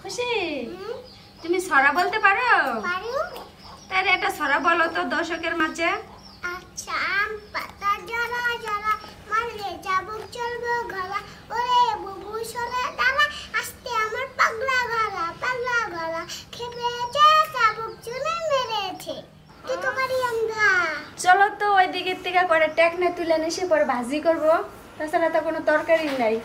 খুশি তুমি ছড়া বলতে পারো? তাহলে একটা ছড়া বলো তো দর্শকের মাঝে। আচ্ছা, আম পাতা জরা জরা মারলে চাবুক চলবে গলা, ওরে বুবু সোনা ডালা আস্তে আমার পাগলা গলা খেপেছে চাবুক চুলে মেরেছে। তুই তো পারি আমরা। চলো তো ওই দিকের থেকে করে টেকনা তুলে এসে পরে ভাজি করব, তাছাড়া তো কোনো তরকারি নাই।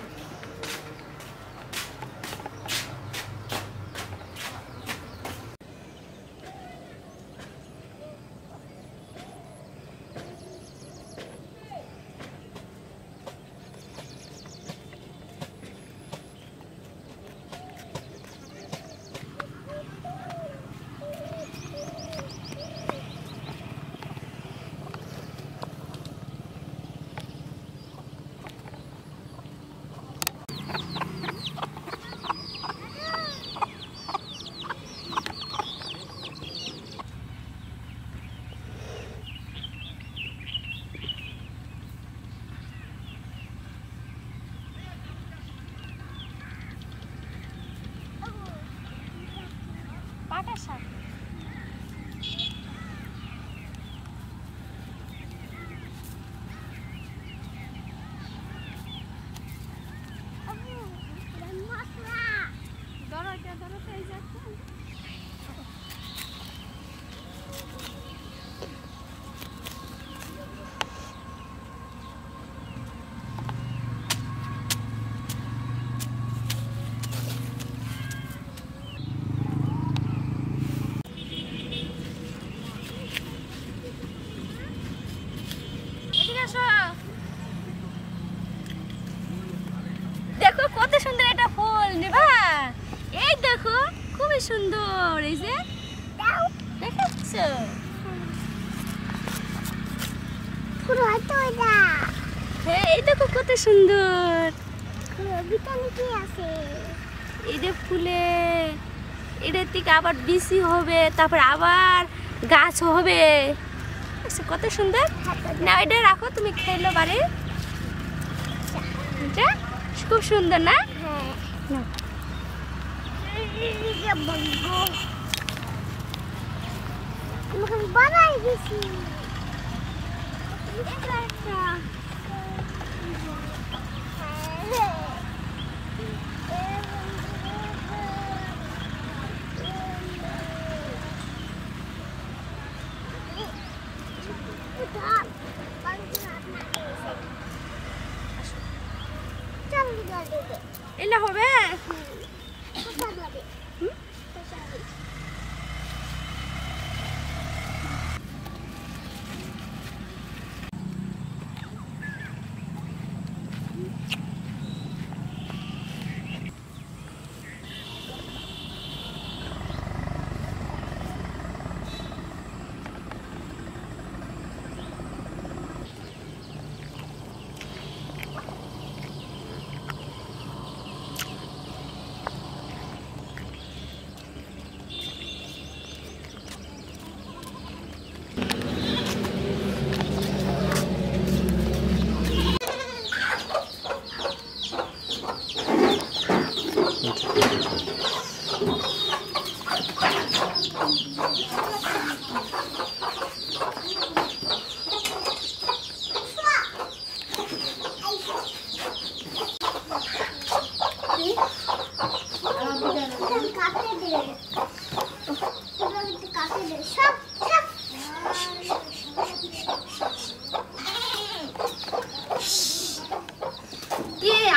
দেখো কত সুন্দর একটা ফুল নিবা, এই দেখো খুবই সুন্দর, এই যে দেখাচ্ছ পুরো হয়তো এটা। হ্যাঁ এই দেখো কত সুন্দর, ভিতরে কি আছে? এই যে ফুলে এটার থেকে আবার বিচি হবে, তারপর আবার গাছ হবে, কত সুন্দর না। এটা রাখো, তুমি খেলো বাড়ি, এটা খুব সুন্দর না? হ্যাঁ বানাই গেছি। এলে হবে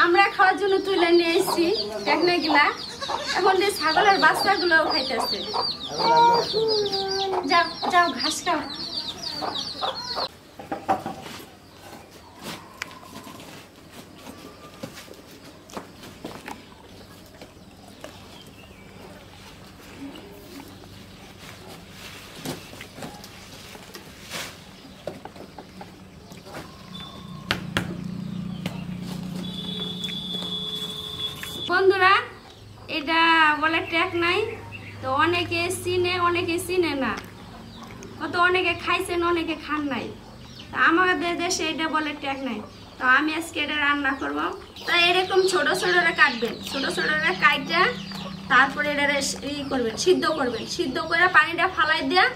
আমরা খাওয়ার জন্য তুলে নিয়ে এসেছি টেকনা গিলা, এখন যে ছাগলের বাচ্চাগুলো খাইতেছে। যাও যাও ঘাস খাও। বন্ধুরা এটা বলে টেকনাই, তো অনেকে চিনে অনেকে চিনে না, কত অনেকে খাইছেন অনেকে খান নাই, তো আমাদের দেশে এটা বলে টেকনাই। তো আমি আজকে এটা রান্না করব। তো এরকম ছোট ছোটরা কাটবেন, ছোট ছোটরা কাটটা তারপরে এটা করবেন, সিদ্ধ করবেন। সিদ্ধ করে পানিটা ফালাই দিয়ে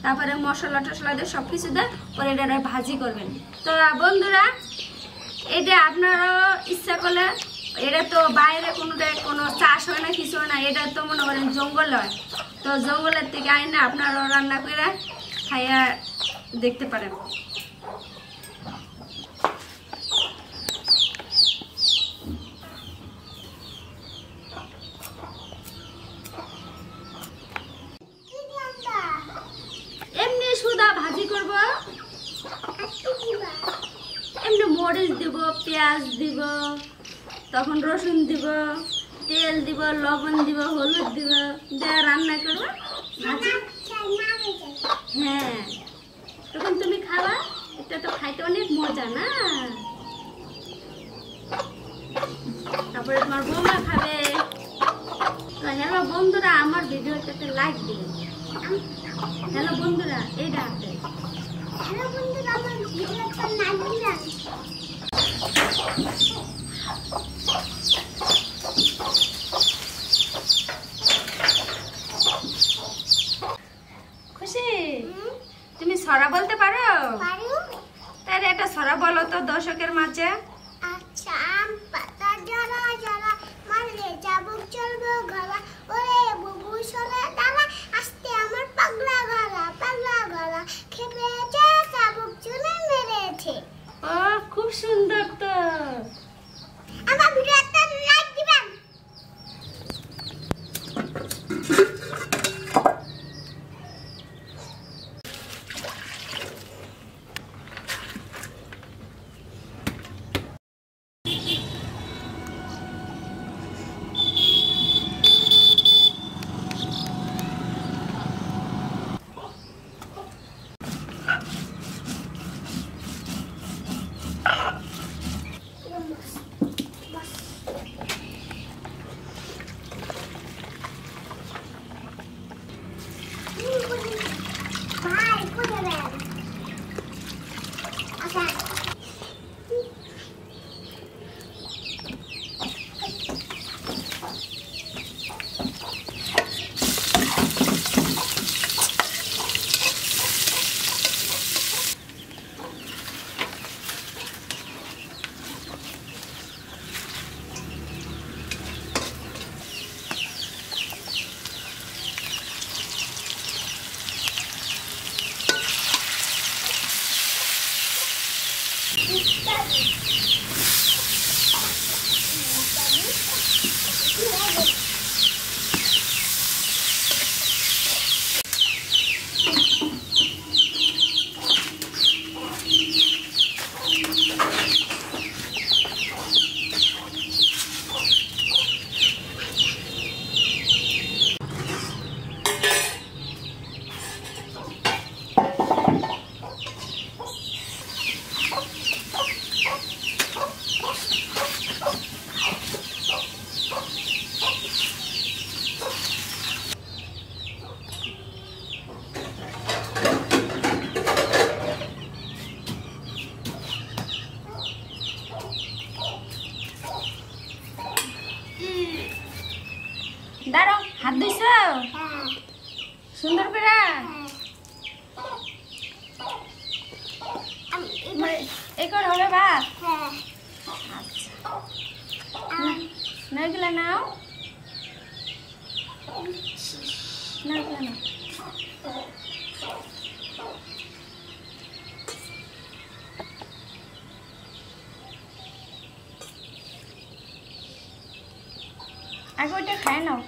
তারপরে মশলা টশলা দিয়ে সব কিছু দিয়ে পরে এটা ভাজি করবেন। তো বন্ধুরা, এটা আপনারা ইচ্ছা করলে, এটা তো বাইরে কোনো চাষ হয় না, কিছু হয় না, এটা তো মনে করেন জঙ্গল হয়। তো জঙ্গলের থেকে আইনা আপনারা রান্না করে খাইয়া দেখতে পারেন। এমনি সুদা ভাজি করব, এমনি মরিচ দিব, পেঁয়াজ দিব, তখন রসুন দিব, তেল দিব, লবণ দিব, হলুদ দিব, দেওয়া রান্না করবো ভাজি। হ্যাঁ, তখন তুমি খাবা, এটা তো খাইতে অনেক মজা না। তারপরে তোমার বৌমা খাবে। তো হ্যালো বন্ধুরা, আমার ভিডিওটাতে লাইক দিবেন। হ্যালো বন্ধুরা, এইটা আছে। হ্যালো বন্ধুরা, আমার ভিডিওটা লাইক দিবেন। খুশি, তুমি সরা বলতে পারো? তাহলে একটা সরা বলো তো দর্শকের মাঝে। আচ্ছা, আম পাতা জরা জরা, মারলে চাবুক চলবে গলা, ওরে বুবু সরে ডালা, আস্তে আমার পাগলা গলা, খেপেছে চাবুক চুনে মেরেছে। ও, খুব সুন্দর তো। আমার ভিডিওটা লাইক দিবেন। দাঁড়াও, হাত ধুইছ সুন্দর করে। এই করে হবে ভাত? আচ্ছা, নারকেল নাও, নারকেল নাও। আগে ওইটা খায় নাও।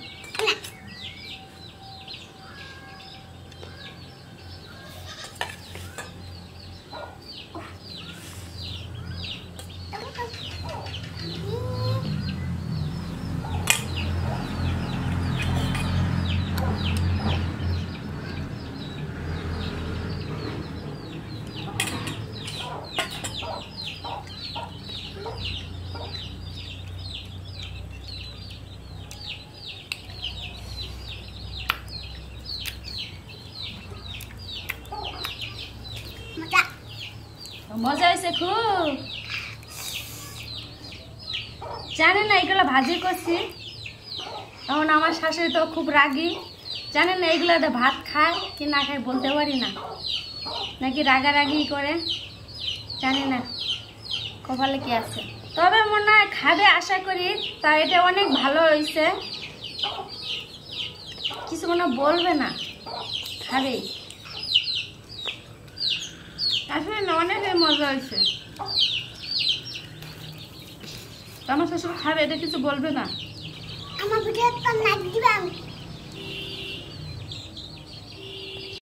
মজা হয়েছে খুব। জানে না এগুলো ভাজি করছি। এখন আমার শাশুড়ি তো খুব রাগী, জানেন না এগুলাতে ভাত খায় কি না খায় বলতে পারি না, নাকি রাগারাগি করে জানি না, কপালে কি আছে। তবে মনে হয় খাবে আশা করি, তা এটা অনেক ভালো হয়েছে, কিছু মনে বলবে না, খাবে। আসলে না অনেক মজা হয়েছে, আমার শ্বশুর খাবে, এটা কিছু বলবে না। আমার ভিডিও তো লাইক দিবেন।